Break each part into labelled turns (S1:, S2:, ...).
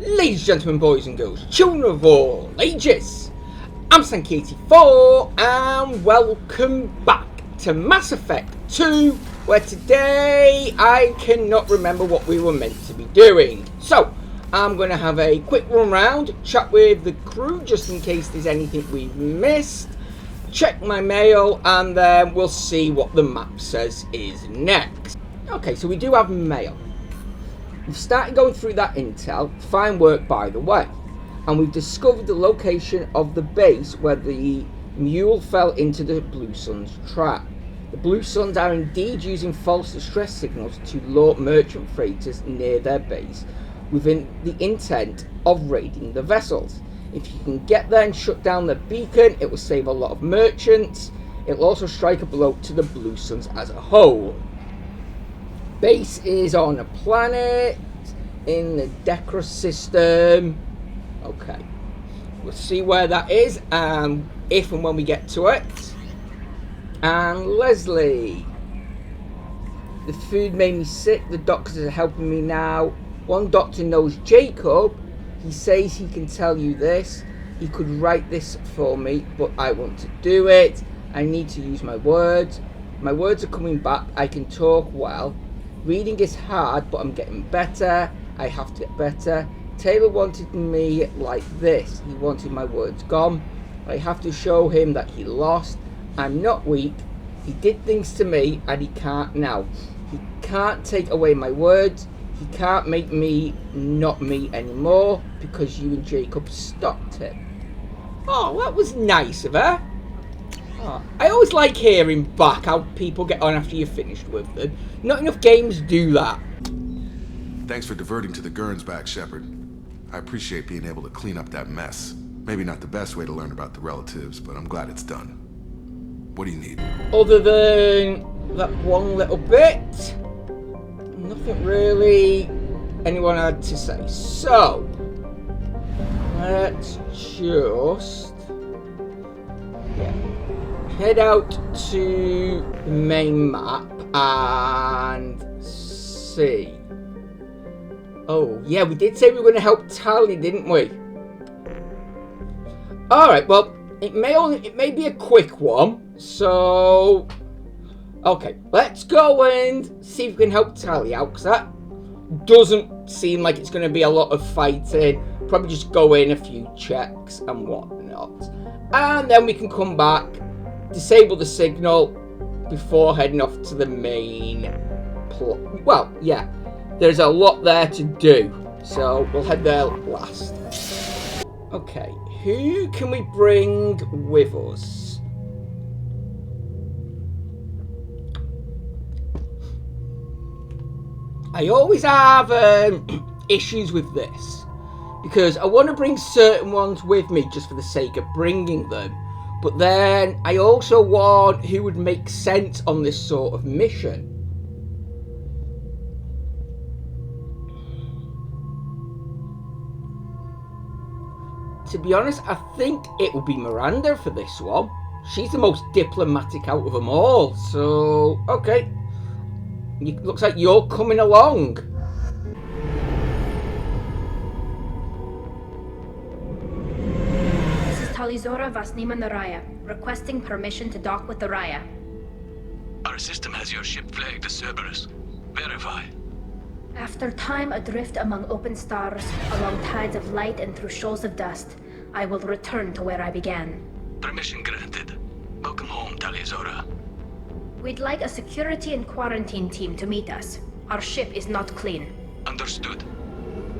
S1: Ladies, gentlemen, boys and girls, children of all ages, I'm Sanky84 and welcome back to Mass Effect 2, where today I cannot remember what we were meant to be doing. So, I'm going to have a quick run round, chat with the crew just in case there's anything we've missed, check my mail, and then we'll see what the map says is next. Okay, so we do have mail. We've started going through that intel, fine work by the way, and we've discovered the location of the base where the mule fell into the Blue Sun's trap. The Blue Suns are indeed using false distress signals to lure merchant freighters near their base within the intent of raiding the vessels. If you can get there and shut down the beacon, it will save a lot of merchants. It will also strike a blow to the Blue Suns as a whole. Base is on a planet in the Decra system. Okay, we'll see where that is if and when we get to it. And Leslie, the food made me sick. The doctors are helping me now. One doctor knows Jacob. He says he can tell you this. He could write this for me, but I want to do it. I need to use my words. My words are coming back. I can talk well. Reading is hard, but I'm getting better. I have to get better. Taylor wanted me like this. He wanted my words gone. I have to show him that he lost. I'm not weak. He did things to me, and he can't now. He can't take away my words. He can't make me not me anymore because you and Jacob stopped him. Oh, that was nice of her. Oh, I always like hearing back how people get on after you're finished with them. Not enough games do that.
S2: Thanks for diverting to the Gurns back, Shepard. I appreciate being able to clean up that mess. Maybe not the best way to learn about the relatives, but I'm glad it's done. What do you need?
S1: Other than that one little bit, nothing really anyone had to say. So, let's just head out to the main map and see. Oh, yeah, we did say we were going to help Tali, didn't we? Alright, well, it may be a quick one. So, okay, let's go and see if we can help Tali out, because that doesn't seem like it's going to be a lot of fighting. Probably just go in a few checks and whatnot. And then we can come back, disable the signal before heading off to the main plot. Well, yeah, there's a lot there to do, so we'll head there last. Okay, who can we bring with us? I always have issues with this because I want to bring certain ones with me just for the sake of bringing them. But then I also want who would make sense on this sort of mission. To be honest, I think it will be Miranda for this one. She's the most diplomatic out of them all. So, okay. Looks like you're coming along.
S3: Tali Vasnima Naraya, requesting permission to dock with the Raya.
S4: Our system has your ship flagged as Cerberus. Verify.
S3: After time adrift among open stars, along tides of light and through shoals of dust, I will return to where I began.
S4: Permission granted. Welcome home, Tali.
S3: We'd like a security and quarantine team to meet us. Our ship is not clean.
S4: Understood.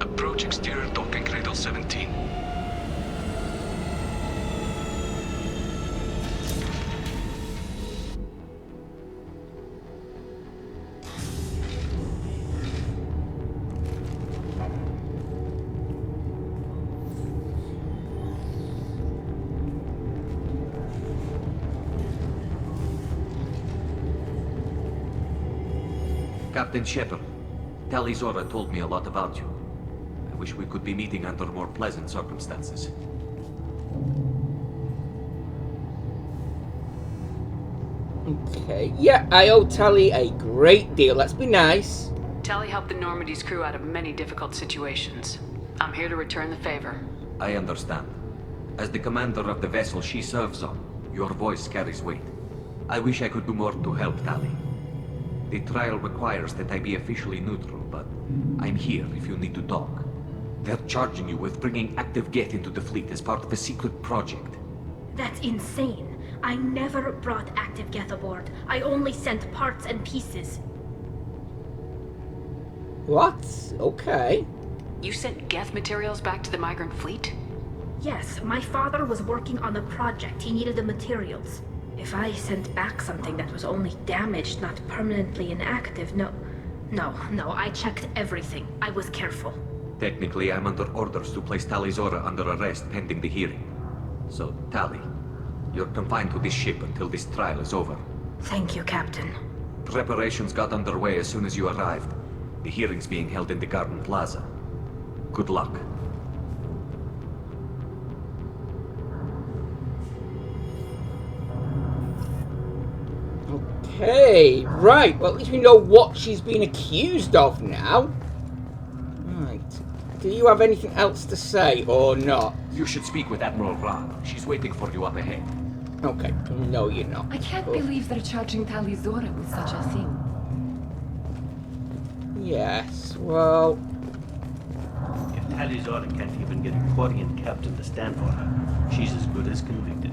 S4: Approach exterior docking cradle 17.
S5: Captain Shepard, Tali told me a lot about you. I wish we could be meeting under more pleasant circumstances.
S1: Okay, yeah, I owe Tali a great deal. Let's be nice.
S6: Tali helped the Normandy's crew out of many difficult situations. I'm here to return the favor.
S5: I understand. As the commander of the vessel she serves on, your voice carries weight. I wish I could do more to help Tali. The trial requires that I be officially neutral, but I'm here if you need to talk. They're charging you with bringing active Geth into the fleet as part of a secret project.
S3: That's insane. I never brought active Geth aboard. I only sent parts and pieces.
S1: What? Okay.
S6: You sent Geth materials back to the migrant fleet?
S3: Yes, my father was working on a project. He needed the materials. If I sent back something that was only damaged, not permanently inactive, no, I checked everything. I was careful.
S5: Technically, I'm under orders to place Tali Zora under arrest pending the hearing. So, Tali, you're confined to this ship until this trial is over.
S3: Thank you, Captain.
S5: Preparations got underway as soon as you arrived. The hearing's being held in the Garden Plaza. Good luck.
S1: Okay, right. Well, at least we know what she's been accused of now. Right. Do you have anything else to say, or not?
S5: You should speak with Admiral Ra. She's waiting for you up ahead.
S1: Okay. No, you're not.
S7: I can't believe they're charging Tali Zora with such a thing.
S1: Yes, well...
S8: If Tali Zora can't even get a Quarian captain to stand for her, she's as good as convicted.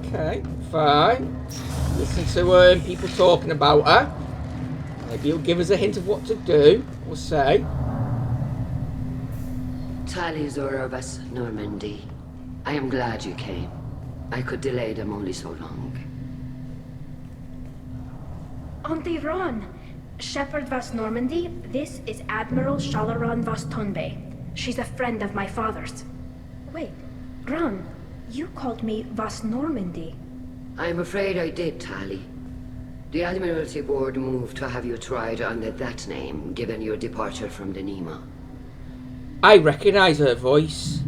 S1: Okay, fine. Listen to people talking about her. Maybe he'll give us a hint of what to do, or say.
S9: Tali Zora of us, Normandy. I am glad you came. I could delay them only so long.
S3: Auntie Ron, Shepherd Vas Normandy, this is Admiral Shalaran Vas Tonbe. She's a friend of my father's. Wait, Ron, you called me Vas Normandy.
S9: I'm afraid I did, Tali. The Admiralty Board moved to have you tried under that name, given your departure from the Nema.
S1: I recognise her voice.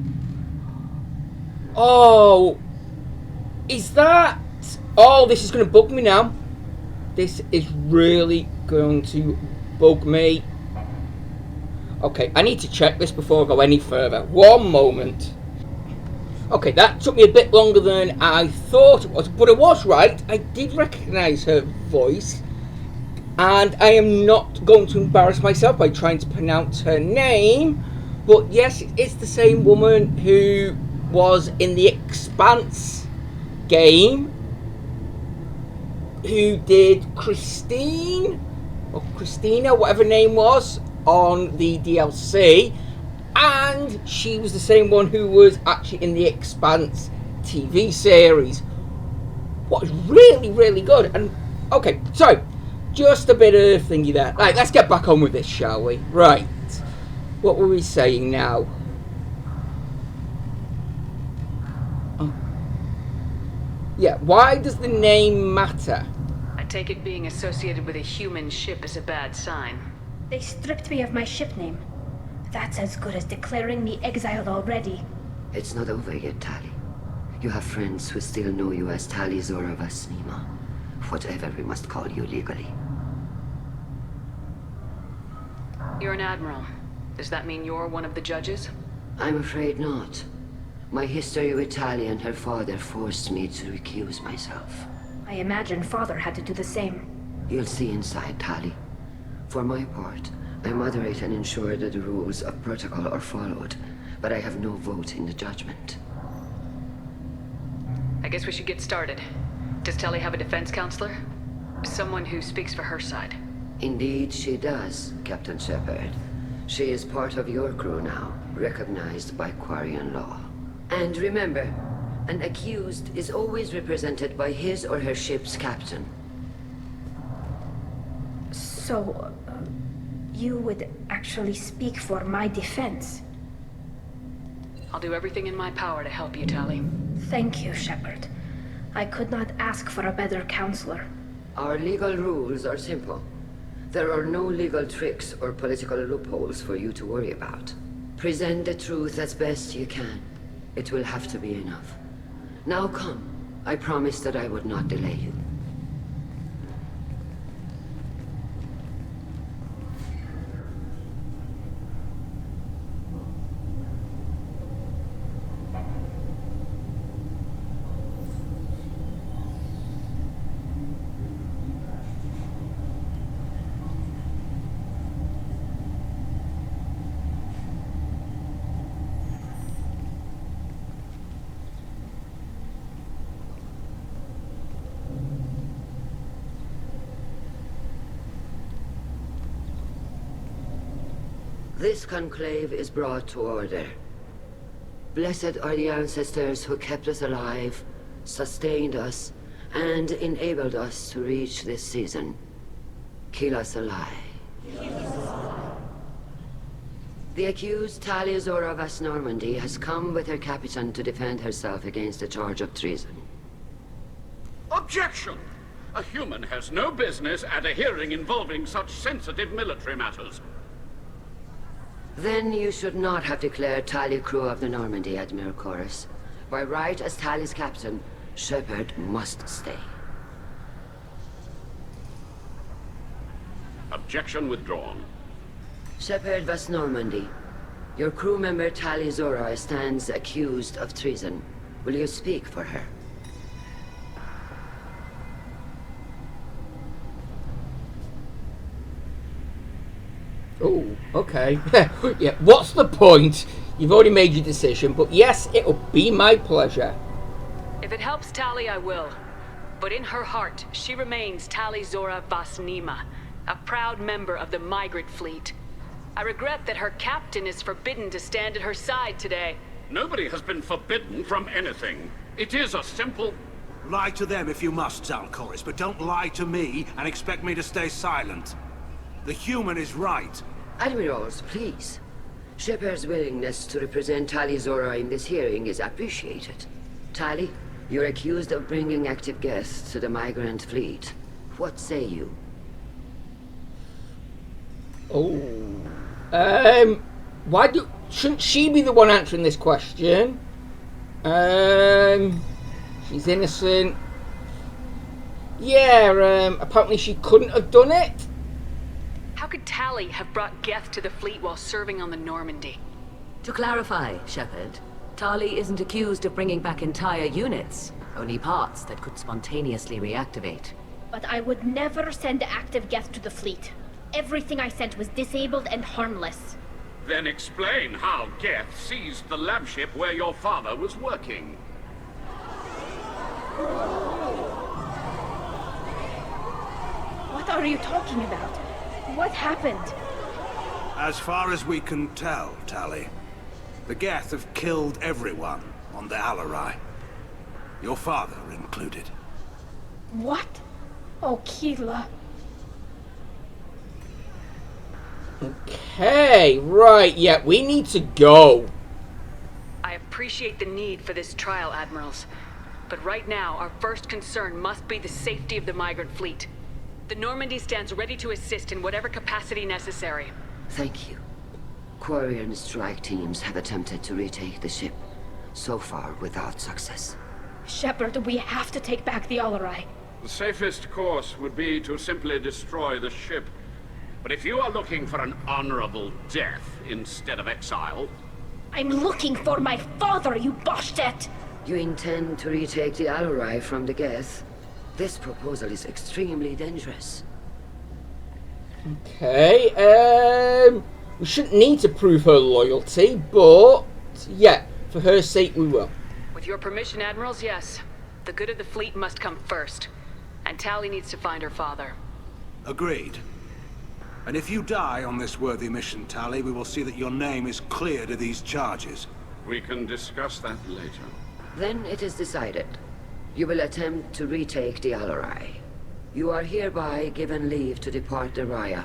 S1: Oh, is that... Oh, this is going to bug me now. This is really going to bug me. Okay, I need to check this before I go any further. One moment. Okay, that took me a bit longer than I thought it was, but I was right. I did recognise her voice. And I am not going to embarrass myself by trying to pronounce her name. But yes, it's the same woman who was in the Expanse game, who did Christine, or Christina, whatever her name was, on the DLC. And she was the same one who was actually in the Expanse TV series. What is really, really good. And, okay, so, just a bit of thingy there. Right, let's get back on with this, shall we? Right. What were we saying now? Oh. Yeah, why does the name matter?
S6: I take it being associated with a human ship is a bad sign.
S3: They stripped me of my ship name. That's as good as declaring me exiled already.
S9: It's not over yet, Tali. You have friends who still know you as Tali Zora Vas Nema. Whatever we must call you legally.
S6: You're an admiral. Does that mean you're one of the judges?
S9: I'm afraid not. My history with Tali and her father forced me to recuse myself.
S3: I imagine father had to do the same.
S9: You'll see inside, Tali. For my part, I moderate and ensure that the rules of protocol are followed, but I have no vote in the judgment.
S6: I guess we should get started. Does Tali have a defense counselor? Someone who speaks for her side.
S9: Indeed, she does, Captain Shepard. She is part of your crew now, recognized by Quarian law. And remember, an accused is always represented by his or her ship's captain.
S3: So, you would actually speak for my defense?
S6: I'll do everything in my power to help you, Tali.
S3: Thank you, Shepard. I could not ask for a better counselor.
S9: Our legal rules are simple. There are no legal tricks or political loopholes for you to worry about. Present the truth as best you can. It will have to be enough. Now come. I promised that I would not delay you. This conclave is brought to order. Blessed are the ancestors who kept us alive, sustained us, and enabled us to reach this season. Keep us alive. The accused Tali Zora Vas Normandy has come with her captain to defend herself against a charge of treason.
S10: Objection! A human has no business at a hearing involving such sensitive military matters.
S9: Then you should not have declared Tali crew of the Normandy, Admiral Chorus. By right as Tali's captain, Shepard must stay.
S10: Objection withdrawn.
S9: Shepard Vas Normandy, your crew member Tali Zora stands accused of treason. Will you speak for her?
S1: Oh, okay. Yeah, what's the point? You've already made your decision, but yes, it'll be my pleasure.
S6: If it helps Tali, I will. But in her heart, she remains Tali Zora Vas Nima, a proud member of the migrant fleet. I regret that her captain is forbidden to stand at her side today.
S10: Nobody has been forbidden from anything. It is a simple...
S11: Lie to them if you must, Zalcoris, but don't lie to me and expect me to stay silent. The human is right.
S9: Admirals, please. Shepard's willingness to represent Tali Zora in this hearing is appreciated. Tali, you're accused of bringing active guests to the migrant fleet. What say you?
S1: Shouldn't she be the one answering this question? She's innocent. Yeah, apparently she couldn't have done it.
S6: How could Tali have brought Geth to the fleet while serving on the Normandy?
S12: To clarify, Shepard, Tali isn't accused of bringing back entire units, only parts that could spontaneously reactivate.
S3: But I would never send active Geth to the fleet. Everything I sent was disabled and harmless.
S10: Then explain how Geth seized the lab ship where your father was working.
S3: What are you talking about? What happened?
S11: As far as we can tell, Tali, the Geth have killed everyone on the Alarai. Your father included.
S3: What? Oh, Keela.
S1: Okay, right, yeah, we need to go.
S6: I appreciate the need for this trial, Admirals. But right now, our first concern must be the safety of the migrant fleet. The Normandy stands ready to assist in whatever capacity necessary.
S9: Thank you. Quarian strike teams have attempted to retake the ship, so far without success.
S3: Shepard, we have to take back the Alarai.
S10: The safest course would be to simply destroy the ship. But if you are looking for an honorable death instead of exile...
S3: I'm looking for my father, you bashtet!
S9: You intend to retake the Alarai from the Geth? This proposal is extremely dangerous.
S1: Okay, we shouldn't need to prove her loyalty, but yeah, for her sake we will.
S6: With your permission, Admirals, yes. The good of the fleet must come first. And Tali needs to find her father.
S11: Agreed. And if you die on this worthy mission, Tali, we will see that your name is cleared of these charges.
S10: We can discuss that later.
S9: Then it is decided. You will attempt to retake the Alarai. You are hereby given leave to depart the Raya.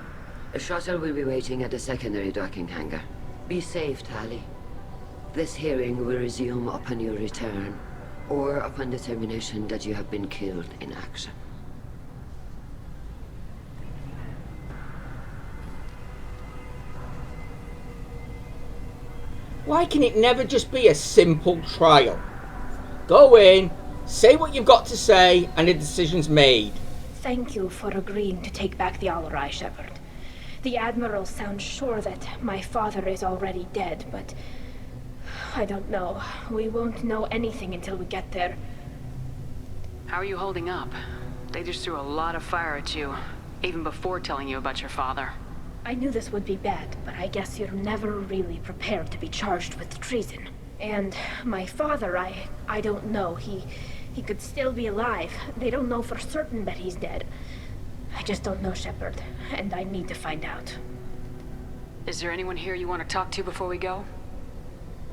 S9: A shuttle will be waiting at the secondary docking hangar. Be safe, Tali. This hearing will resume upon your return, or upon determination that you have been killed in action.
S1: Why can it never just be a simple trial? Go in, say what you've got to say, and a decision's made.
S3: Thank you for agreeing to take back the Alarai, Shepard. The Admiral sounds sure that my father is already dead, but... I don't know. We won't know anything until we get there.
S6: How are you holding up? They just threw a lot of fire at you, even before telling you about your father.
S3: I knew this would be bad, but I guess you're never really prepared to be charged with treason. And my father, I don't know. He could still be alive. They don't know for certain that he's dead. I just don't know, Shepard, and I need to find out.
S6: Is there anyone here you want to talk to before we go?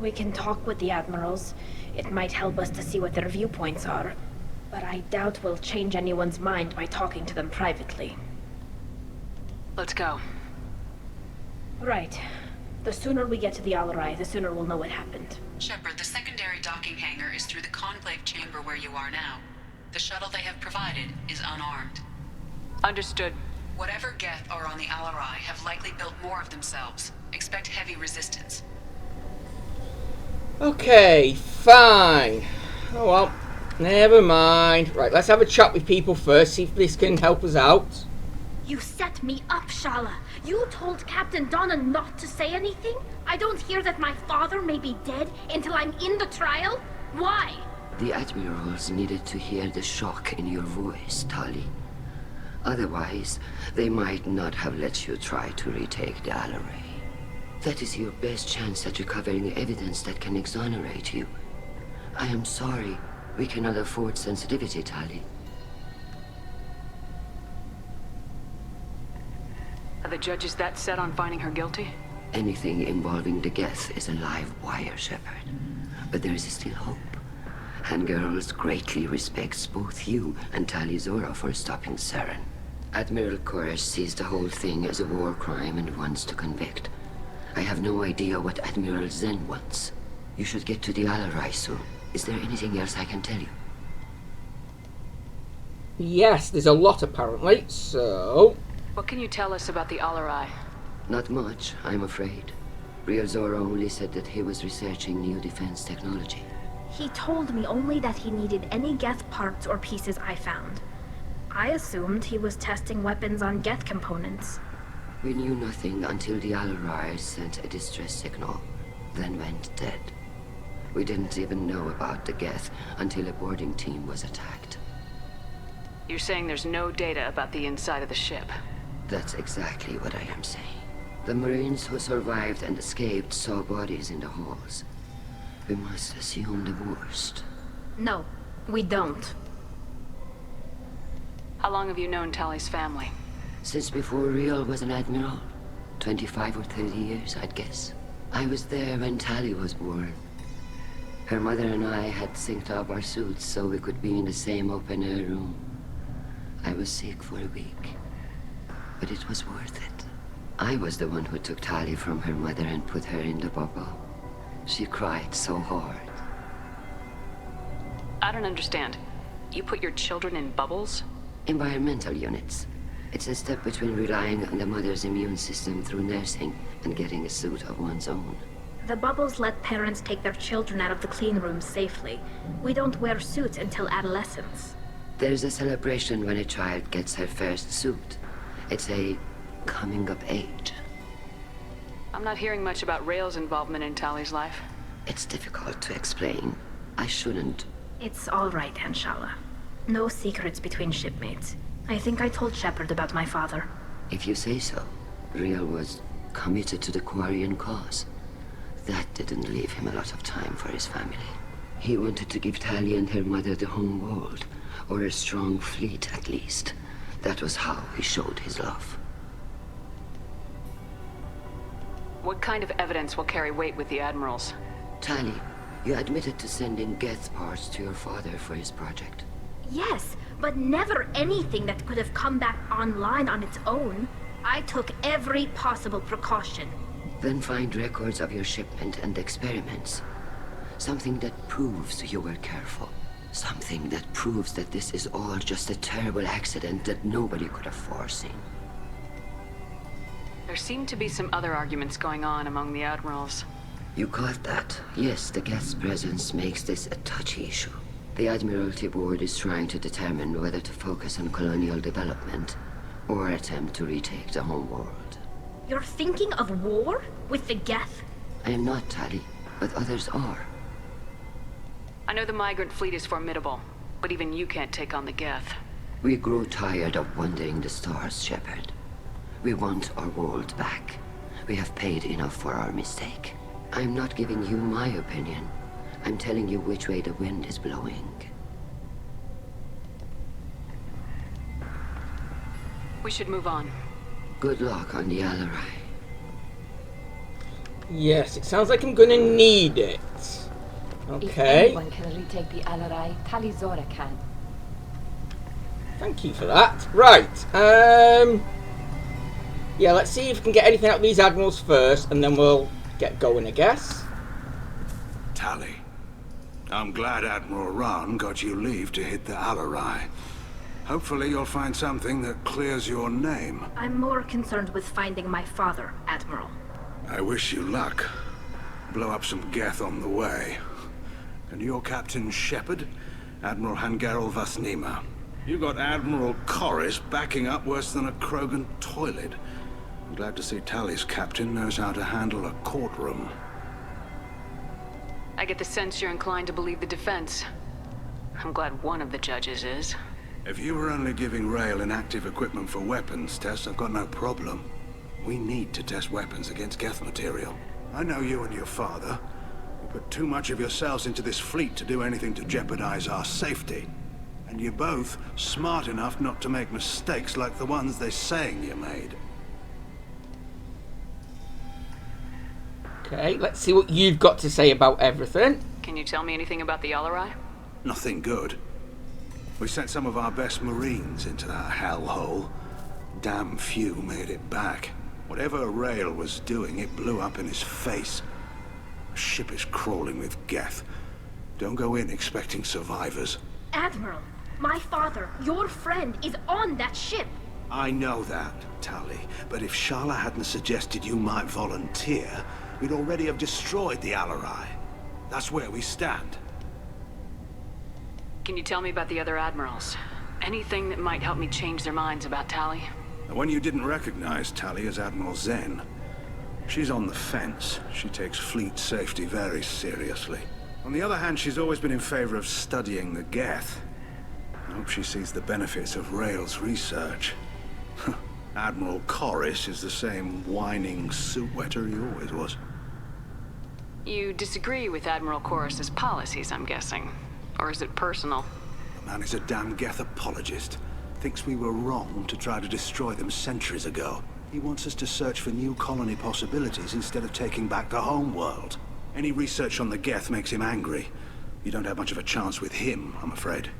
S3: We can talk with the admirals. It might help us to see what their viewpoints are. But I doubt we'll change anyone's mind by talking to them privately.
S6: Let's go.
S3: Right. The sooner we get to the Alarai, the sooner we'll know what happened.
S13: Shepard, the secondary docking hangar is through the conclave chamber where you are now. The shuttle they have provided is unarmed.
S6: Understood.
S13: Whatever Geth are on the Alarai have likely built more of themselves. Expect heavy resistance.
S1: Okay, fine. Oh well, never mind. Right, let's have a chat with people first, see if this can help us out.
S3: You set me up, Shala. You told Captain Donna not to say anything? I don't hear that my father may be dead until I'm in the trial? Why?
S9: The admirals needed to hear the shock in your voice, Tali. Otherwise, they might not have let you try to retake the Alarai. That is your best chance at recovering evidence that can exonerate you. I am sorry. We cannot afford sensitivity, Tali.
S6: Are the judges that set on finding her guilty?
S9: Anything involving the Geth is a live wire, Shepard. But there is still hope. And girls greatly respects both you and Tali Zora for stopping Saren. Admiral Koresh sees the whole thing as a war crime and wants to convict. I have no idea what Admiral Zen wants. You should get to the Alarai soon. Is there anything else I can tell you?
S1: Yes, there's a lot apparently, so...
S6: What can you tell us about the Alarai?
S9: Not much, I'm afraid. Real Zora only said that he was researching new defense technology.
S3: He told me only that he needed any Geth parts or pieces I found. I assumed he was testing weapons on Geth components.
S9: We knew nothing until the Alarai sent a distress signal, then went dead. We didn't even know about the Geth until a boarding team was attacked.
S6: You're saying there's no data about the inside of the ship?
S9: That's exactly what I am saying. The Marines who survived and escaped saw bodies in the halls. We must assume the worst.
S3: No, we don't.
S6: How long have you known Tali's family?
S9: Since before Riel was an admiral. 25 or 30 years, I'd guess. I was there when Tali was born. Her mother and I had synced up our suits so we could be in the same open-air room. I was sick for a week, but it was worth it. I was the one who took Tali from her mother and put her in the bubble. She cried so hard.
S6: I don't understand. You put your children in bubbles?
S9: Environmental units. It's a step between relying on the mother's immune system through nursing and getting a suit of one's own.
S3: The bubbles let parents take their children out of the clean rooms safely. We don't wear suits until adolescence.
S9: There's a celebration when a child gets her first suit. It's a coming of age.
S6: I'm not hearing much about Rael's involvement in Tali's life.
S9: It's difficult to explain. I shouldn't.
S3: It's all right, Anshala. No secrets between shipmates. I think I told Shepard about my father.
S9: If you say so. Riel was committed to the Quarian cause. That didn't leave him a lot of time for his family. He wanted to give Tali and her mother the home world, or a strong fleet at least. That was how he showed his love.
S6: What kind of evidence will carry weight with the admirals?
S9: Tali, you admitted to sending Geth parts to your father for his project.
S3: Yes, but never anything that could have come back online on its own. I took every possible precaution.
S9: Then find records of your shipment and experiments. Something that proves you were careful. Something that proves that this is all just a terrible accident that nobody could have foreseen.
S6: There seem to be some other arguments going on among the admirals.
S9: You caught that? Yes, the Geth's presence makes this a touchy issue. The Admiralty Board is trying to determine whether to focus on colonial development or attempt to retake the home world.
S3: You're thinking of war? With the Geth?
S9: I am not, Tali, but others are.
S6: I know the migrant fleet is formidable, but even you can't take on the Geth.
S9: We grow tired of wandering the stars, Shepard. We want our world back. We have paid enough for our mistake. I'm not giving you my opinion. I'm telling you which way the wind is blowing.
S6: We should move on.
S9: Good luck on the Alarai.
S1: Yes, it sounds like I'm gonna need it.
S7: If
S1: Okay.
S7: anyone can retake the Alarai, Tali Zora can.
S1: Thank you for that. Right. Yeah, let's see if we can get anything out of these admirals first, and then we'll get going, I guess.
S11: Tali, I'm glad Admiral Ran got you leave to hit the Alarai. Hopefully you'll find something that clears your name.
S3: I'm more concerned with finding my father, Admiral.
S11: I wish you luck. Blow up some Geth on the way. And your Captain Shepard, Admiral Hangarel Vasnima. You got Admiral Corris backing up worse than a Krogan toilet. I'm glad to see Tali's captain knows how to handle a courtroom.
S6: I get the sense you're inclined to believe the defense. I'm glad one of the judges is.
S11: If you were only giving Rail inactive equipment for weapons tests, I've got no problem. We need to test weapons against Geth material. I know you and your father. You put too much of yourselves into this fleet to do anything to jeopardize our safety. And you're both smart enough not to make mistakes like the ones they're saying you made.
S1: Okay, let's see what you've got to say about everything.
S6: Can you tell me anything about the Alarai?
S11: Nothing good. We sent some of our best Marines into that hellhole. Damn few made it back. Whatever Rail was doing, it blew up in his face. The ship is crawling with Geth. Don't go in expecting survivors.
S3: Admiral, my father, your friend, is on that ship.
S11: I know that, Tali, but if Shala hadn't suggested you might volunteer, we'd already have destroyed the Alarai. That's where we stand.
S6: Can you tell me about the other admirals? Anything that might help me change their minds about Tali?
S11: The one you didn't recognize, Tali, is Admiral Zen. She's on the fence. She takes fleet safety very seriously. On the other hand, she's always been in favor of studying the Geth. I hope she sees the benefits of Rail's research. Admiral Corris is the same whining suit-wetter he always was.
S6: You disagree with Admiral Corris's policies, I'm guessing. Or is it personal?
S11: The man is a damn Geth apologist. Thinks we were wrong to try to destroy them centuries ago. He wants us to search for new colony possibilities instead of taking back the home world. Any research on the Geth makes him angry. You don't have much of a chance with him, I'm afraid.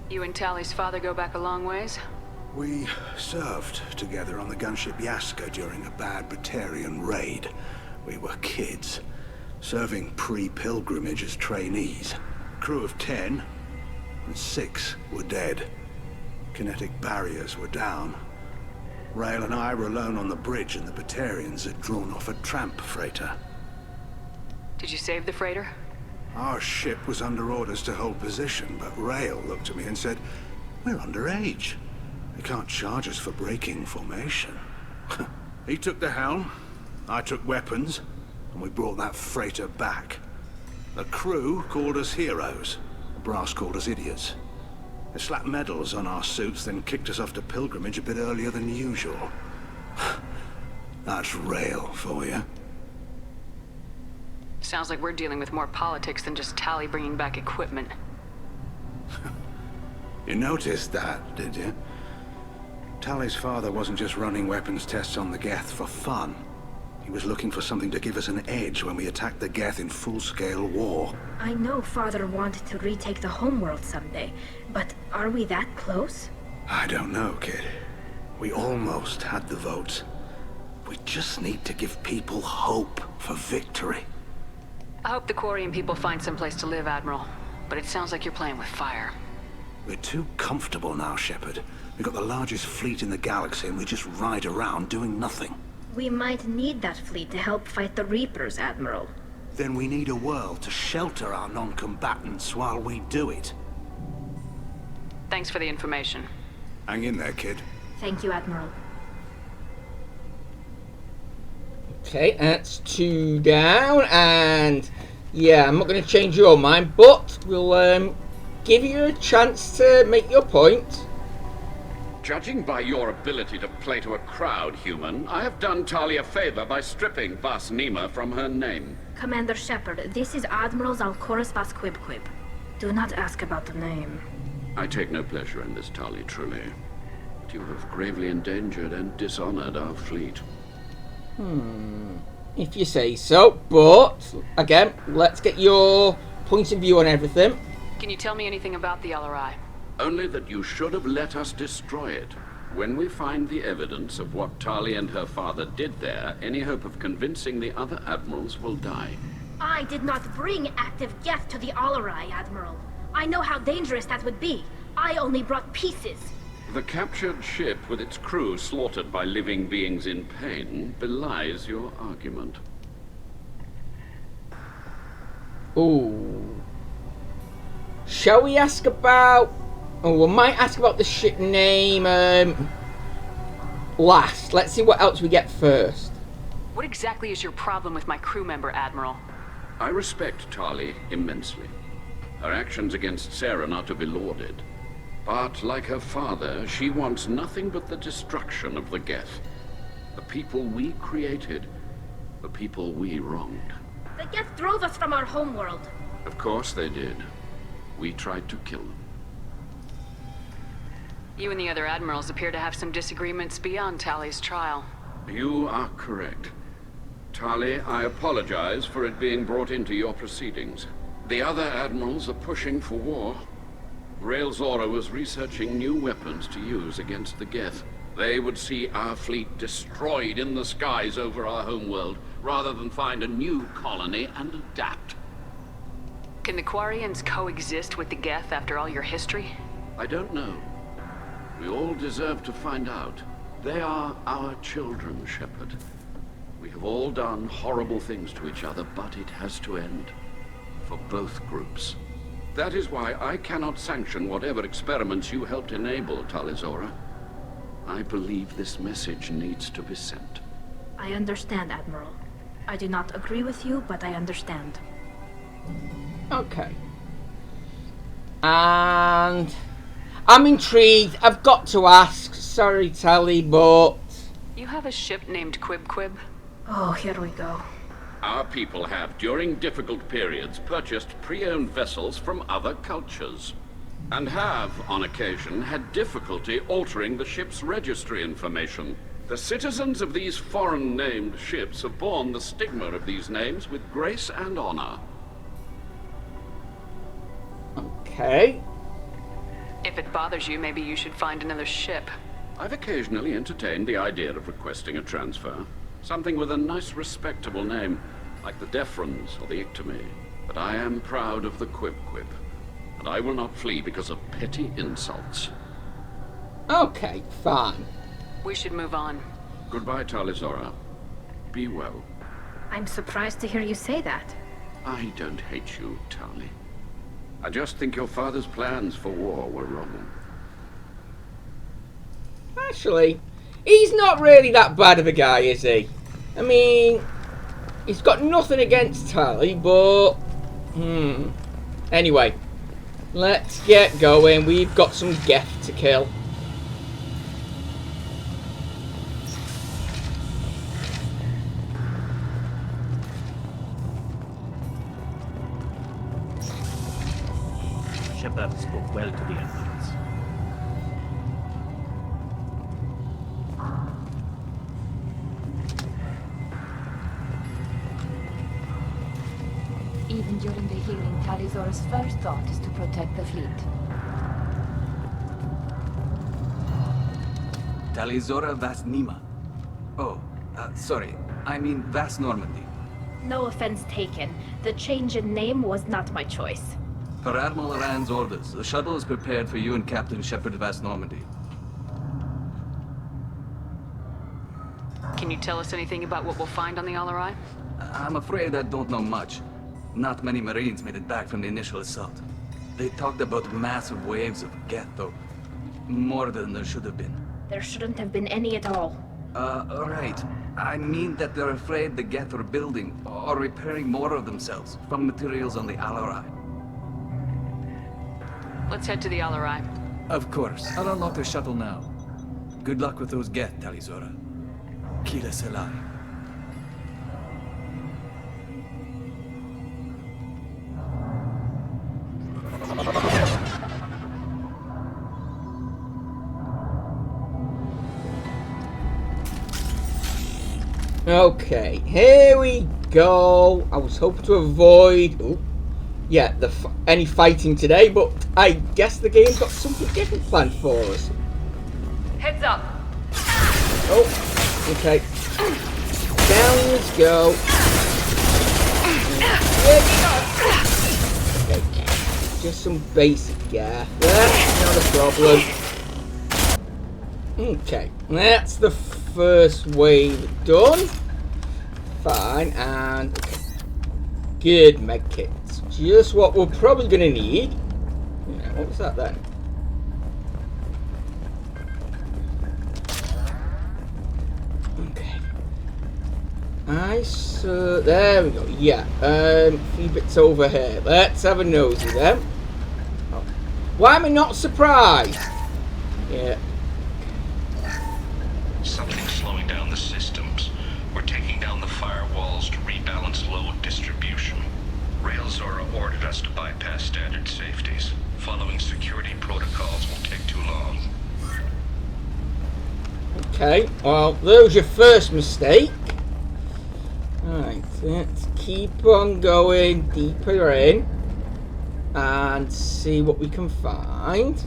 S6: You and Tali's father go back a long ways?
S11: We served together on the gunship Yaska during a bad Batarian raid. We were kids, serving pre-pilgrimage as trainees. Crew of 10, and 6 were dead. Kinetic barriers were down. Rail and I were alone on the bridge, and the Batarians had drawn off a tramp freighter.
S6: Did you save the freighter?
S11: Our ship was under orders to hold position, but Rail looked at me and said, "We're underage. They can't charge us for breaking formation." He took the helm, I took weapons, and we brought that freighter back. The crew called us heroes. The brass called us idiots. They slapped medals on our suits, then kicked us off to pilgrimage a bit earlier than usual. That's Rail for you.
S6: Sounds like we're dealing with more politics than just Tali bringing back equipment.
S11: You noticed that, did you? Tali's father wasn't just running weapons tests on the Geth for fun. He was looking for something to give us an edge when we attacked the Geth in full-scale war.
S3: I know Father wanted to retake the homeworld someday, but are we that close?
S11: I don't know, kid. We almost had the votes. We just need to give people hope for victory.
S6: I hope the Quarian people find someplace to live, Admiral. But it sounds like you're playing with fire.
S11: We're too comfortable now, Shepard. We've got the largest fleet in the galaxy and we just ride around doing nothing.
S3: We might need that fleet to help fight the Reapers, Admiral.
S11: Then we need a world to shelter our non-combatants while we do it.
S6: Thanks for the information.
S11: Hang in there, kid.
S3: Thank you, Admiral.
S1: Okay, that's 2 down, and yeah, I'm not going to change your mind, but we'll give you a chance to make your point.
S10: Judging by your ability to play to a crowd, human, I have done Tali a favor by stripping Vasnima from her name.
S3: Commander Shepard, this is Admiral Zalcoris Vasquibquib. Do not ask about the name.
S10: I take no pleasure in this, Tali, truly. But you have gravely endangered and dishonored our fleet.
S1: If you say so, but again, let's get your point of view on everything.
S6: Can you tell me anything about the LRI?
S10: Only that you should have let us destroy it. When we find the evidence of what Tali and her father did there, any hope of convincing the other admirals will die.
S3: I did not bring active Geth to the Alarai, Admiral. I know how dangerous that would be. I only brought pieces.
S10: The captured ship with its crew slaughtered by living beings in pain belies your argument.
S1: Ooh. Shall we ask about... Oh, we might ask about the ship name last. Let's see what else we get first.
S6: What exactly is your problem with my crew member, Admiral?
S10: I respect Tali immensely. Her actions against Saren are to be lauded. But, like her father, she wants nothing but the destruction of the Geth. The people we created, the people we wronged.
S3: The Geth drove us from our homeworld.
S10: Of course they did. We tried to kill them.
S6: You and the other admirals appear to have some disagreements beyond Tali's trial.
S10: You are correct. Tali, I apologize for it being brought into your proceedings. The other admirals are pushing for war. Rael Zora was researching new weapons to use against the Geth. They would see our fleet destroyed in the skies over our homeworld, rather than find a new colony and adapt.
S6: Can the Quarians coexist with the Geth after all your history?
S10: I don't know. We all deserve to find out. They are our children, Shepard. We have all done horrible things to each other, but it has to end. For both groups. That is why I cannot sanction whatever experiments you helped enable, Tali Zora. I believe this message needs to be sent.
S3: I understand, Admiral. I do not agree with you, but I understand.
S1: Okay. And... I'm intrigued. I've got to ask. Sorry, Tali, but...
S6: You have a ship named Quib?
S3: Oh, here we go.
S10: Our people have, during difficult periods, purchased pre-owned vessels from other cultures. And have, on occasion, had difficulty altering the ship's registry information. The citizens of these foreign-named ships have borne the stigma of these names with grace and honor.
S1: Okay.
S6: If it bothers you, maybe you should find another ship.
S10: I've occasionally entertained the idea of requesting a transfer. Something with a nice, respectable name, like the Defrons or the Ictomy. But I am proud of the Quib, and I will not flee because of petty insults.
S1: Okay, fine.
S6: We should move on.
S10: Goodbye, Tali Zora. Be well.
S3: I'm surprised to hear you say that.
S10: I don't hate you, Tali. I just think your father's plans for war were wrong.
S1: Actually, he's not really that bad of a guy, is he? I mean, he's got nothing against Tali, but... Anyway, let's get going. We've got some Geth to kill.
S8: Shepard spoke well to the admirals.
S7: Even during the hearing, Tali Zora's first thought is to protect the fleet.
S14: Tali Zora Vasnima. Oh, sorry. I mean Vas Normandy.
S3: No offense taken. The change in name was not my choice.
S14: Per Admiral Rand's orders, the shuttle is prepared for you and Captain Shepard Vas Normandy.
S6: Can you tell us anything about what we'll find on the LRI?
S14: I'm afraid I don't know much. Not many Marines made it back from the initial assault. They talked about massive waves of Geth, though. More than there should have been.
S3: There shouldn't have been any at all.
S14: Right. I mean that they're afraid the Geth are building or repairing more of themselves from materials on the LRI.
S6: Let's head to the LRI.
S15: Of course. I'll unlock the shuttle now. Good luck with those Geth, Tali Zora. Kila Selai.
S1: Okay, here we go. I was hoping to avoid, any fighting today, but I guess the game's got something different planned for us.
S6: Heads up.
S1: Oh, okay. Down let's go. Okay, just some basic gas. That's not a problem. Okay, that's the first wave done. Fine, and okay. Good medkits. Just what we're probably going to need. Yeah, what was that then? Okay. There we go. Yeah. A few bits over here. Let's have a nosy then. Oh. Why am I not surprised? Yeah.
S4: Something's slowing down the systems. We're taking down the firewalls to rebalance load distribution. Railzora ordered us to bypass standard safeties. Following security protocols will take too long.
S1: Okay, well, there was your first mistake. Alright, let's keep on going deeper in and see what we can find.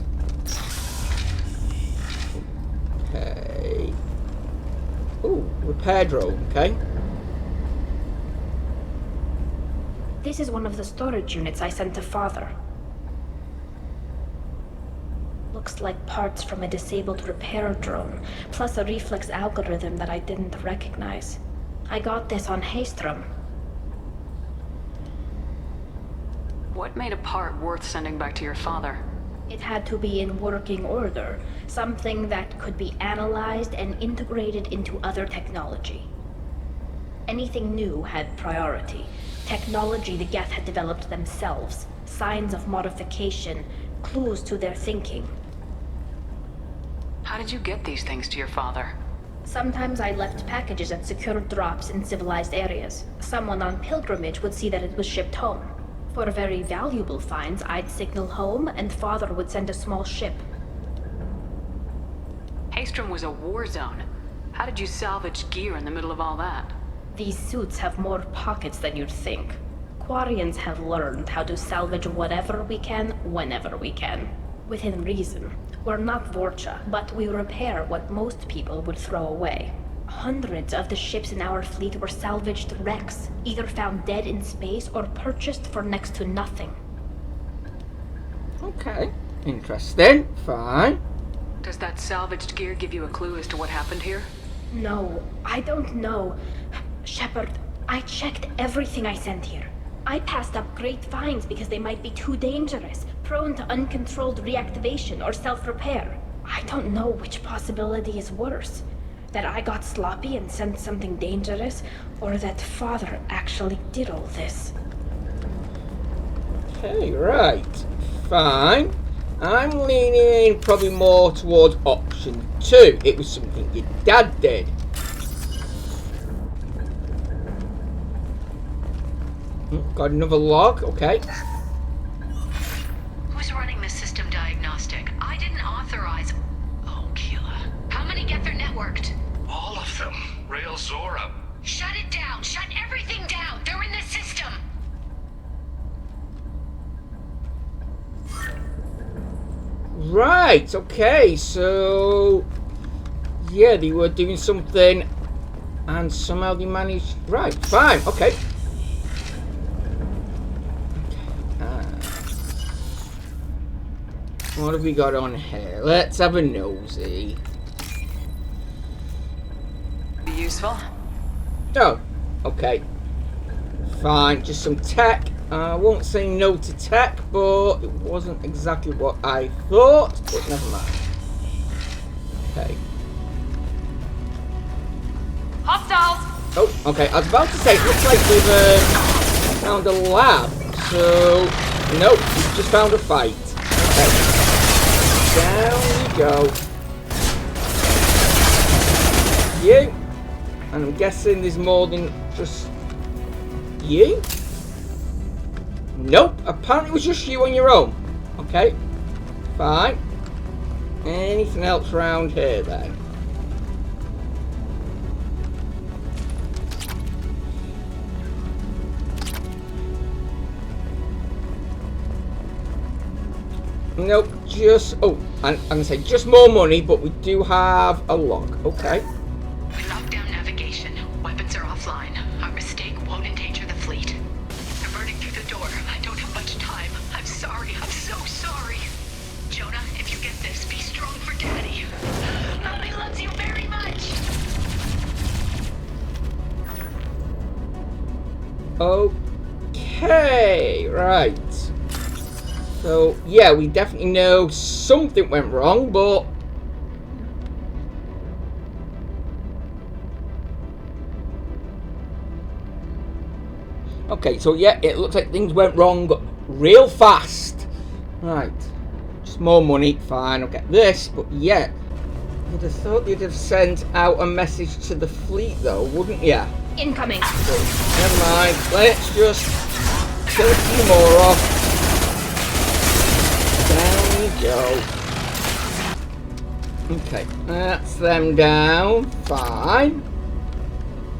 S1: Okay. Ooh, repair drone, okay.
S3: This is one of the storage units I sent to Father. Looks like parts from a disabled repair drone, plus a reflex algorithm that I didn't recognize. I got this on Haystrom.
S6: What made a part worth sending back to your father?
S3: It had to be in working order, something that could be analyzed and integrated into other technology. Anything new had priority. Technology the Geth had developed themselves, signs of modification, clues to their thinking.
S6: How did you get these things to your father?
S3: Sometimes I left packages at secure drops in civilized areas. Someone on pilgrimage would see that it was shipped home. For very valuable finds, I'd signal home, and Father would send a small ship.
S6: Haystrom was a war zone. How did you salvage gear in the middle of all that?
S3: These suits have more pockets than you'd think. Quarians have learned how to salvage whatever we can, whenever we can. Within reason. We're not Vorcha, but we repair what most people would throw away. Hundreds of the ships in our fleet were salvaged wrecks, either found dead in space or purchased for next to nothing.
S1: Okay, interesting. Fine.
S6: Does that salvaged gear give you a clue as to what happened here?
S3: No, I don't know. Shepard, I checked everything I sent here. I passed up great finds because they might be too dangerous, prone to uncontrolled reactivation or self-repair. I don't know which possibility is worse. That I got sloppy and sent something dangerous, or that Father actually did all this.
S1: Okay, right. Fine. I'm leaning probably more towards option 2. It was something your dad did. Got another log, okay.
S13: Who's running the system diagnostic? I didn't authorize... Oh, Keela. How many get their networked?
S4: All of them. Railzora.
S13: Shut it down! Shut everything down! They're in the system!
S1: Right, okay, so... Yeah, they were doing something and somehow they managed... Right, fine, okay. What have we got on here? Let's have a nosy.
S6: Be useful?
S1: Oh, okay. Fine, just some tech. I won't say no to tech, but it wasn't exactly what I thought, but never mind. Okay.
S6: Hostiles!
S1: Oh, okay. I was about to say, it looks like we've found a lab. So, no, we've just found a fight. Okay. Down we go. You. And I'm guessing there's more than just you. Nope. Apparently it was just you on your own. Okay. Fine. Anything else around here then? Nope, just... Oh, I'm going to say just more money, but we do have a log. Okay.
S13: We locked down navigation. Weapons are offline. Our mistake won't endanger the fleet. I'm burning through the door. I don't have much time. I'm sorry. I'm so sorry. Jonah, if you get this, be strong for Daddy. Mommy loves you very much.
S1: Okay, right. So, yeah, we definitely know something went wrong, but... Okay, so yeah, it looks like things went wrong real fast. Right. Just more money, fine, I'll get this, but yeah. You'd have thought you'd have sent out a message to the fleet though, wouldn't ya?
S3: Incoming.
S1: So, never mind, let's just kill a few more off. Down we go. Okay, that's them down. Fine.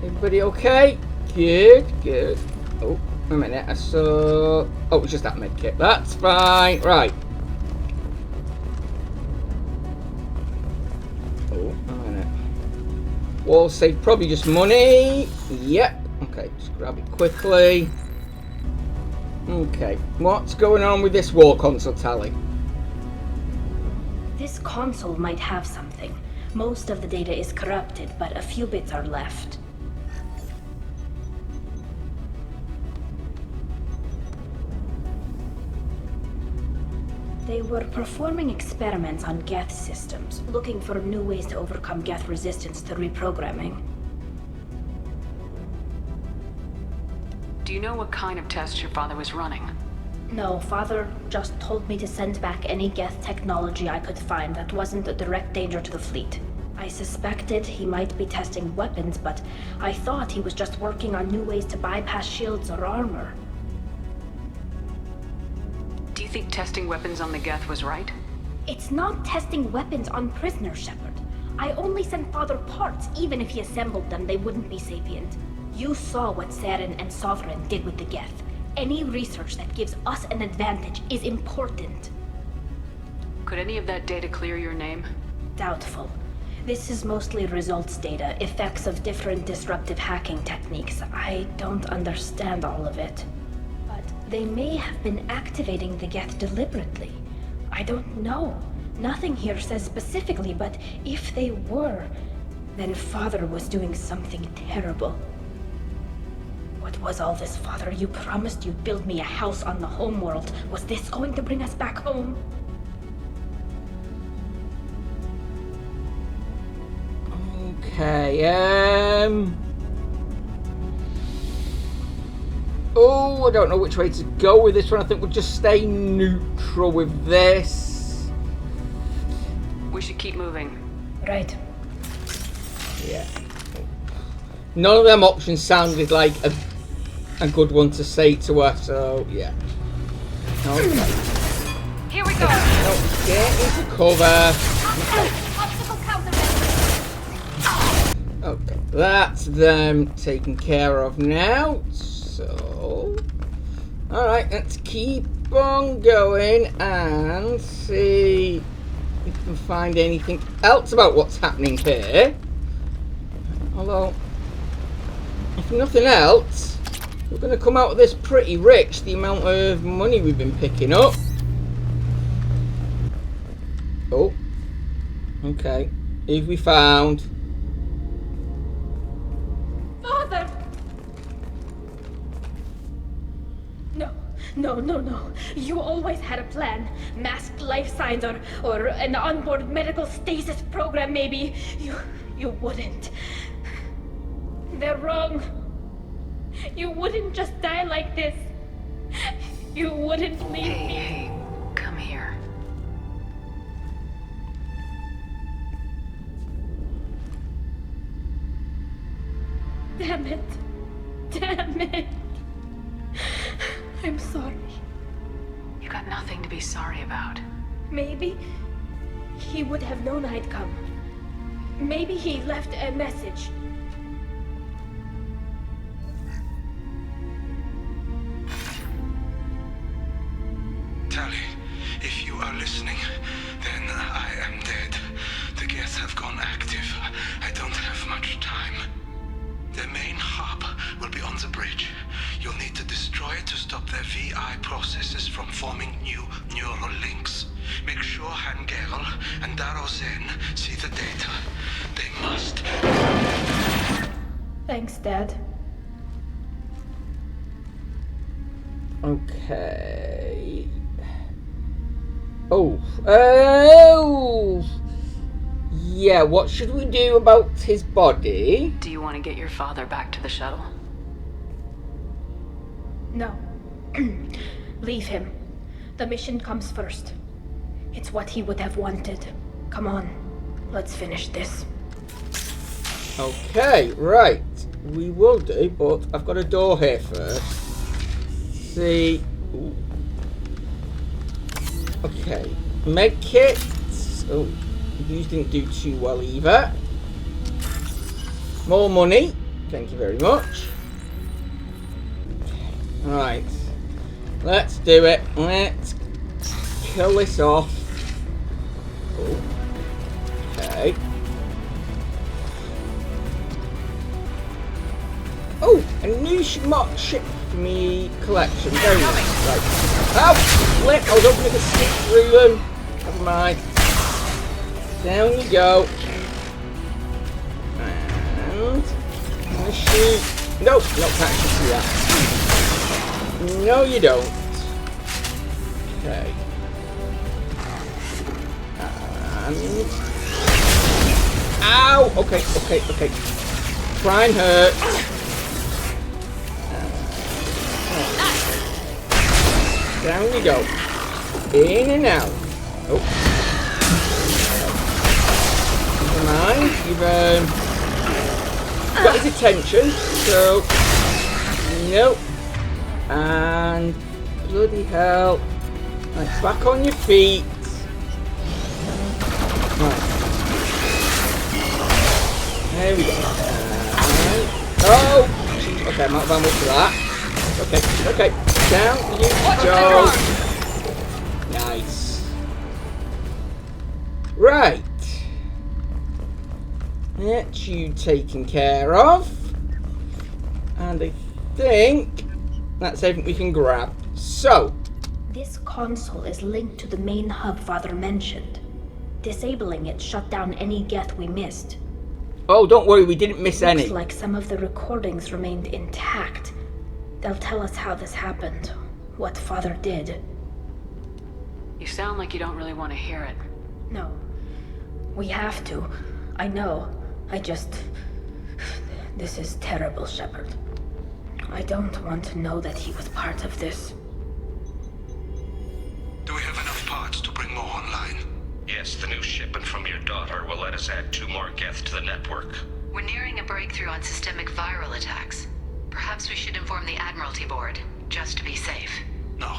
S1: Everybody okay? Good, good. Oh, a minute. I saw... Oh, it's just that med kit. That's fine. Right. Oh, a minute. Wall save probably just money. Yep. Okay, just grab it quickly. Okay, what's going on with this war console, Tali?
S3: This console might have something. Most of the data is corrupted, but a few bits are left. They were performing experiments on Geth systems, looking for new ways to overcome Geth resistance to reprogramming.
S6: Do you know what kind of tests your father was running?
S3: No, Father just told me to send back any Geth technology I could find that wasn't a direct danger to the fleet. I suspected he might be testing weapons, but I thought he was just working on new ways to bypass shields or armor.
S6: Do you think testing weapons on the Geth was right?
S3: It's not testing weapons on prisoners, Shepard. I only sent Father parts. Even if he assembled them, they wouldn't be sapient. You saw what Saren and Sovereign did with the Geth. Any research that gives us an advantage is important.
S6: Could any of that data clear your name?
S3: Doubtful. This is mostly results data, effects of different disruptive hacking techniques. I don't understand all of it. But they may have been activating the Geth deliberately. I don't know. Nothing here says specifically, but if they were, then Father was doing something terrible. What was all this, Father? You promised you'd build me a house on the homeworld. Was this going to bring us back home?
S1: Okay, Oh, I don't know which way to go with this one. I think we'll just stay neutral with this.
S6: We should keep moving.
S3: Right.
S1: Yeah. None of them options sounded like a good one to say to us, so yeah. Okay.
S3: Here we go.
S1: No, get into cover. Okay, that's them taken care of now. So, alright, let's keep on going and see if we can find anything else about what's happening here. Although, if nothing else, we're going to come out of this pretty rich, the amount of money we've been picking up. Oh, okay. Who have we found?
S3: Father! No. You always had a plan. Masked life signs or an onboard medical stasis program, maybe. You wouldn't. They're wrong. You wouldn't just die like this. You wouldn't leave me.
S6: Hey, come here.
S3: Damn it. I'm sorry.
S6: You got nothing to be sorry about.
S3: Maybe he would have known I'd come. Maybe he left a message.
S16: Tali,
S11: If you are listening, then I am dead. The Geth have gone active. I don't have much time. Their main hub will be on the bridge. You'll need to destroy it to stop their VI processes from forming new neural links. Make sure Hangerl and Darozen see the data. They must.
S3: Thanks, Dad.
S1: Okay. Oh. Yeah, what should we do about his body?
S6: Do you want to get your father back to the shuttle?
S3: No. Leave him. The mission comes first. It's what he would have wanted. Come on, let's finish this.
S1: Okay, right. We will do, but I've got a door here first. See. Ooh. Okay. Medkit. Oh, these didn't do too well either. More money. Thank you very much. Right. Let's do it. Let's kill this off. Oh. Okay. Oh, a new ship for me collection. Very nice. Right. Oh, flip! I was hoping I could sneak through them. Never mind. Down you go. And I'm gonna shoot. Nope, not can't shoot that. No, you don't. Okay. And ow! Okay. Try and hurt. Down you go. In and out. Oh. Never mind. You've got his attention. So. Nope. And. Bloody hell. Right, back on your feet. Right. There we go. And, oh! Okay, I'm not going to that. Okay. Down you go. Nice. Right. That's you taken care of. And I think that's everything we can grab. So.
S3: This console is linked to the main hub Father mentioned. Disabling it shut down any Geth we missed.
S1: Oh, don't worry, we didn't miss any.
S3: Looks like some of the recordings remained intact. They'll tell us how this happened, what Father did.
S6: You sound like you don't really want to hear it.
S3: No. We have to. I know. This is terrible, Shepard. I don't want to know that he was part of this.
S11: Do we have enough parts to bring more online?
S4: Yes, the new shipment from your daughter will let us add 2 more Geth to the network.
S13: We're nearing a breakthrough on systemic viral attacks. Perhaps we should inform the Admiralty Board, just to be safe.
S11: No.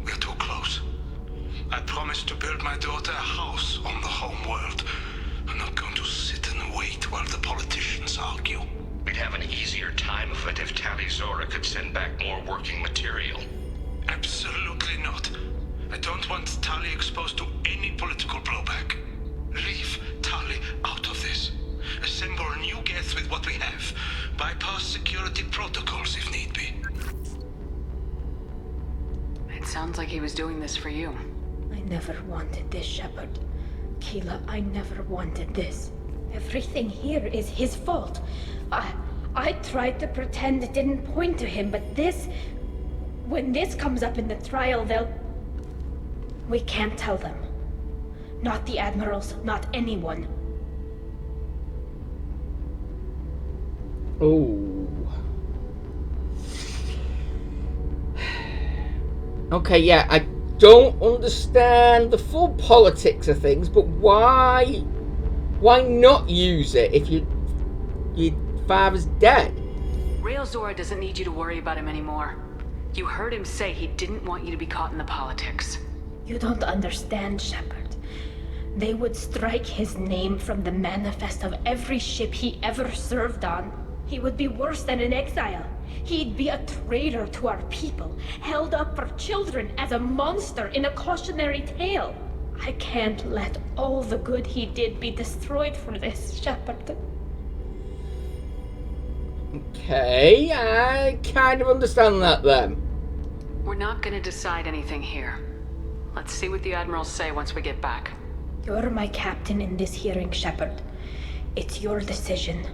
S11: We're too close. I promised to build my daughter a house on the home world. I'm not going to sit and wait while the politicians argue.
S4: We'd have an easier time of it if Tali Zora could send back more working material.
S11: Absolutely not. I don't want Tali exposed to any political blowback. Leave Tali out of this. Assemble a new Geth with what we have. Bypass security protocols if need be.
S6: It sounds like he was doing this for you.
S3: I never wanted this, Shepard. Keela, I never wanted this. Everything here is his fault. I tried to pretend it didn't point to him, but this... When this comes up in the trial, they'll... We can't tell them. Not the admirals, not anyone.
S1: Oh. Okay, yeah, I don't understand the full politics of things, but why not use it if your father's dead?
S6: Rail Zora doesn't need you to worry about him anymore. You heard him say he didn't want you to be caught in the politics.
S3: You don't understand, Shepard. They would strike his name from the manifest of every ship he ever served on. He would be worse than an exile. He'd be a traitor to our people, held up for children as a monster in a cautionary tale. I can't let all the good he did be destroyed for this, Shepard.
S1: Okay, I kind of understand that then.
S6: We're not gonna decide anything here. Let's see what the Admirals say once we get back.
S3: You're my captain in this hearing, Shepard. It's your decision.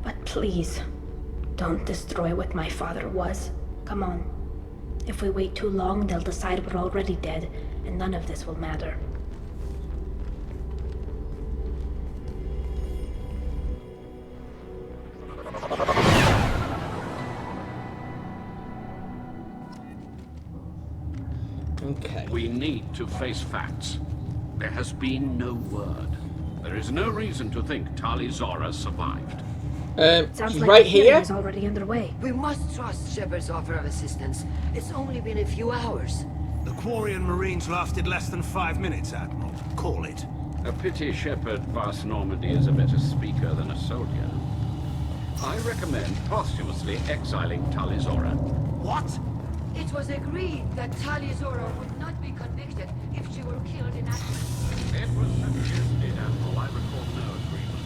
S3: But please, don't destroy what my father was. Come on. If we wait too long, they'll decide we're already dead, and none of this will matter.
S1: Okay.
S10: We need to face facts. There has been no word. There is no reason to think Tali Zora survived.
S3: Sounds
S1: she's
S3: like
S1: right
S3: the hearing
S1: here.
S3: is already underway.
S9: We must trust Shepard's offer of assistance. It's only been a few hours.
S11: The Quarian Marines lasted less than 5 minutes, Admiral. Call it.
S10: A pity Shepard Vast Normandy is a better speaker than a soldier. I recommend posthumously exiling Tali Zora.
S11: What?
S9: It was agreed that Tali Zora would not be convicted if she were killed in action.
S10: It was suggested, Admiral. I recall no agreement.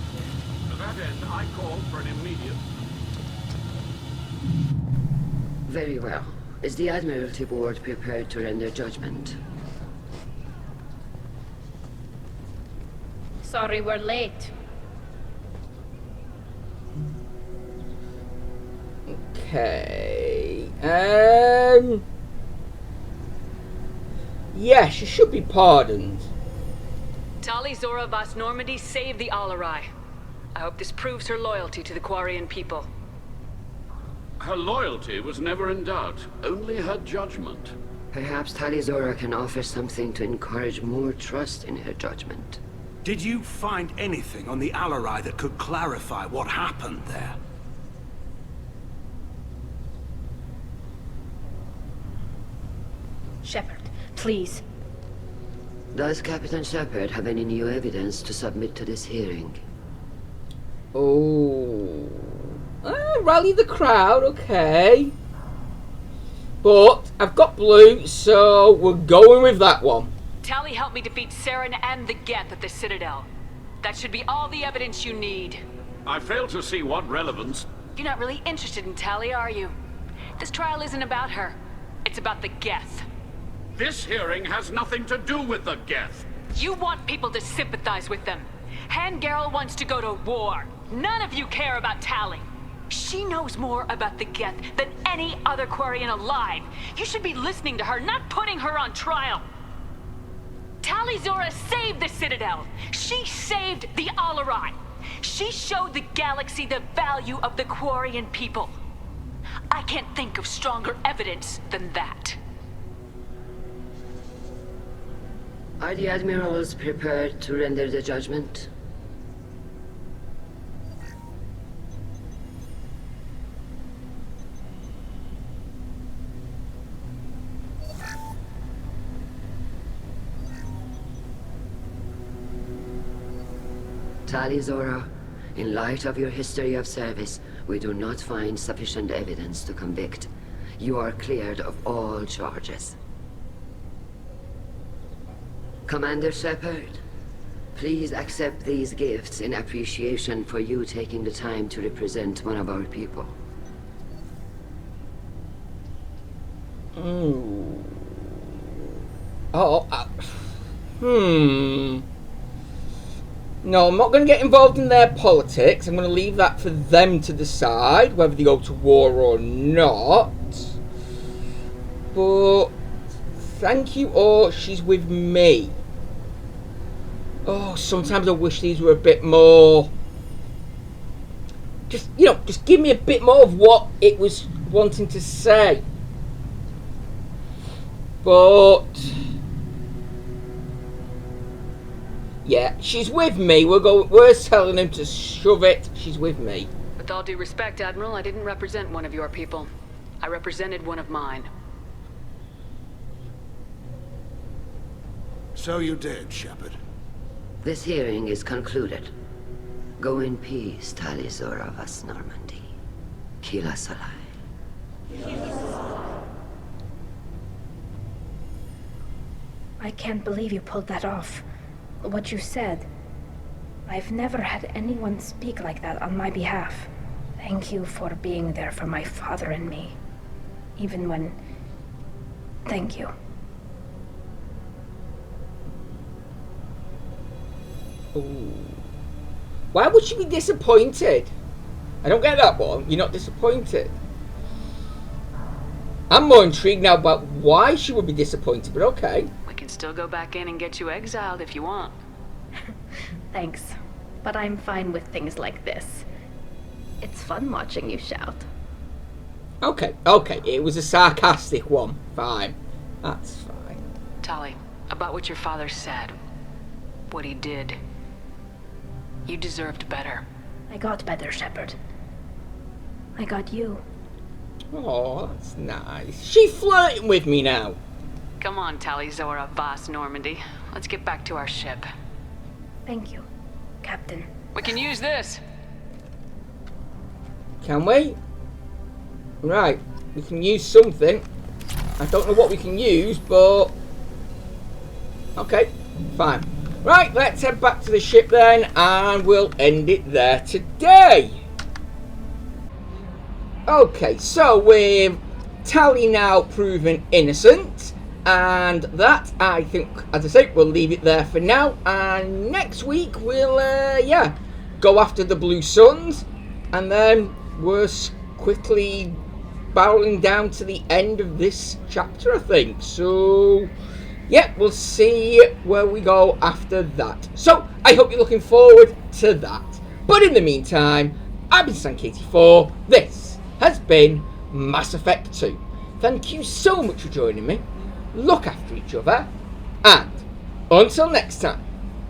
S10: To that end, I called for an immediate...
S9: Very well. Is the Admiralty Board prepared to render judgment?
S3: Sorry we're late.
S1: Okay. Yeah, she should be pardoned.
S6: Tali Zora Vast Normandy saved the Alarai. I hope this proves her loyalty to the Quarian people.
S10: Her loyalty was never in doubt, only her judgment.
S9: Perhaps Tali Zora can offer something to encourage more trust in her judgment.
S11: Did you find anything on the Alarai that could clarify what happened there?
S3: Shepard, please.
S9: Does Captain Shepard have any new evidence to submit to this hearing?
S1: Oh. Rally the crowd, okay. But I've got blue, so we're going with that one.
S6: Tali helped me defeat Saren and the Geth at the Citadel. That should be all the evidence you need.
S10: I fail to see what relevance...
S6: You're not really interested in Tali, are you? This trial isn't about her. It's about the Geth.
S10: This hearing has nothing to do with the Geth.
S6: You want people to sympathize with them. Hangarel wants to go to war. None of you care about Tali. She knows more about the Geth than any other Quarian alive. You should be listening to her, not putting her on trial. Tali Zora saved the Citadel. She saved the Alarai. She showed the galaxy the value of the Quarian people. I can't think of stronger evidence than that.
S9: Are the Admirals prepared to render the judgment? Tali Zora, in light of your history of service, we do not find sufficient evidence to convict. You are cleared of all charges. Commander Shepard, please accept these gifts in appreciation for you taking the time to represent one of our people.
S1: No, I'm not going to get involved in their politics. I'm going to leave that for them to decide whether they go to war or not. But thank you all. She's with me. Oh, sometimes I wish these were a bit more... Just, you know, just give me a bit more of what it was wanting to say. But... yeah, she's with me. We're telling him to shove it. She's with me.
S6: With all due respect, Admiral, I didn't represent one of your people. I represented one of mine.
S11: So you did, Shepard.
S9: This hearing is concluded. Go in peace, Tali Zora vas Normandy. Kila Salai.
S3: I can't believe you pulled that off. What you said. I've never had anyone speak like that on my behalf. Thank you for being there for my father and me. Even when... Thank you.
S1: Ooh. Why would she be disappointed? I don't get that one. You're not disappointed. I'm more intrigued now about why she would be disappointed, but okay.
S6: We can still go back in and get you exiled if you want.
S3: Thanks, but I'm fine with things like this. It's fun watching you shout.
S1: Okay, okay. It was a sarcastic one. Fine. That's fine.
S6: Tali, about what your father said. What he did. You deserved better.
S3: I got better, Shepard. I got you.
S1: Oh, that's nice. She's flirting with me now.
S6: Come on, Tali Zora vas Normandy. Let's get back to our ship.
S3: Thank you, Captain.
S6: We can use this.
S1: Can we? Right, we can use something. I don't know what we can use, but... Okay, fine. Right, let's head back to the ship then, and we'll end it there today. Okay, so with Tali now proven innocent, and that, I think, as I say, we'll leave it there for now, and next week we'll, yeah, go after the Blue Suns, and then we're quickly barreling down to the end of this chapter, I think. So, yeah, we'll see where we go after that. So, I hope you're looking forward to that. But in the meantime, I've been Sank84. This has been Mass Effect 2. Thank you so much for joining me. Look after each other. And until next time,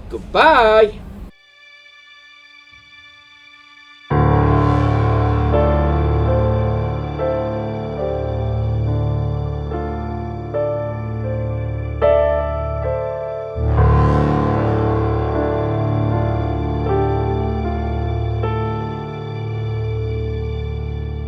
S1: goodbye.